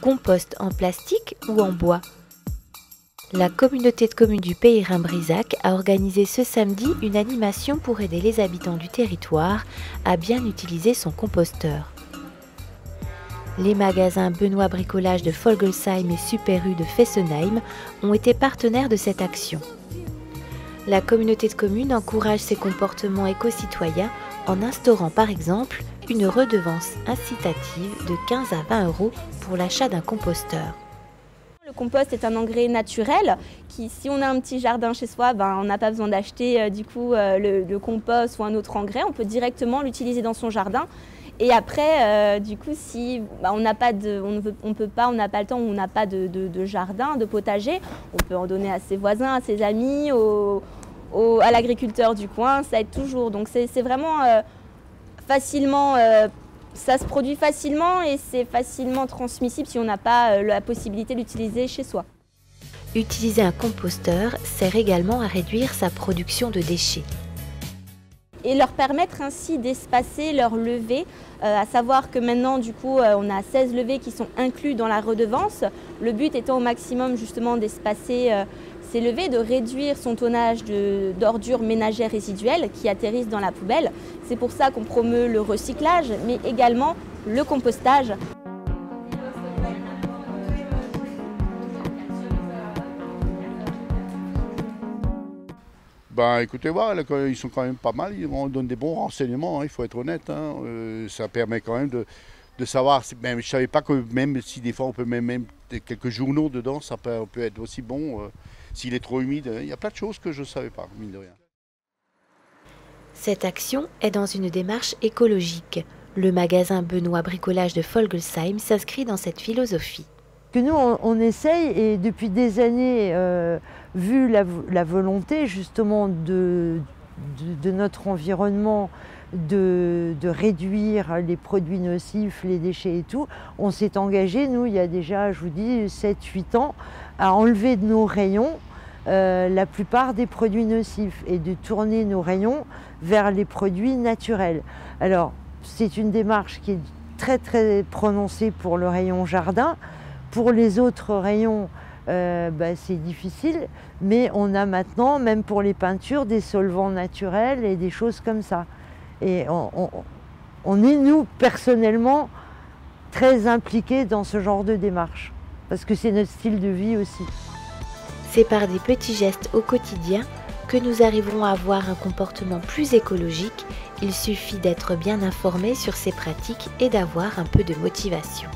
Compost en plastique ou en bois? La communauté de communes du Pays Rhin-Brisac a organisé ce samedi une animation pour aider les habitants du territoire à bien utiliser son composteur. Les magasins Benoît Bricolage de Folgelsheim et Super U de Fessenheim ont été partenaires de cette action. La communauté de communes encourage ces comportements éco-citoyens en instaurant par exemple une redevance incitative de 15 à 20 € pour l'achat d'un composteur. Le compost est un engrais naturel qui, si on a un petit jardin chez soi, on n'a pas besoin d'acheter le compost ou un autre engrais. On peut directement l'utiliser dans son jardin. Et après, si on n'a pas on n'a pas le temps ou on n'a pas de jardin, de potager, on peut en donner à ses voisins, à ses amis, à l'agriculteur du coin. Ça aide toujours. Donc c'est vraiment facilement. Ça se produit facilement et c'est facilement transmissible si on n'a pas la possibilité d'utiliser chez soi. Utiliser un composteur sert également à réduire sa production de déchets. Et leur permettre ainsi d'espacer leurs levées, à savoir que maintenant on a 16 levées qui sont inclus dans la redevance. Le but étant au maximum justement d'espacer ces levées, de réduire son tonnage d'ordures ménagères résiduelles qui atterrissent dans la poubelle. C'est pour ça qu'on promeut le recyclage, mais également le compostage. Écoutez, voilà, ils sont quand même pas mal, on donne des bons renseignements, il faut être honnête. Ça permet quand même de savoir, même, je ne savais pas que même si des fois on peut même quelques journaux dedans, ça peut être aussi bon. S'il est trop humide, il y a plein de choses que je ne savais pas, mine de rien. Cette action est dans une démarche écologique. Le magasin Benoît Bricolage de Folgelsheim s'inscrit dans cette philosophie. Que nous, on essaye, et depuis des années, vu la volonté justement de notre environnement de réduire les produits nocifs, les déchets et tout, on s'est engagé, nous, il y a déjà, je vous dis, 7-8 ans, à enlever de nos rayons la plupart des produits nocifs et de tourner nos rayons vers les produits naturels. Alors, c'est une démarche qui est très très prononcée pour le rayon jardin. Pour les autres rayons, c'est difficile, mais on a maintenant, même pour les peintures, des solvants naturels et des choses comme ça. Et on est, nous, personnellement, très impliqués dans ce genre de démarche, parce que c'est notre style de vie aussi. C'est par des petits gestes au quotidien que nous arriverons à avoir un comportement plus écologique. Il suffit d'être bien informé sur ces pratiques et d'avoir un peu de motivation.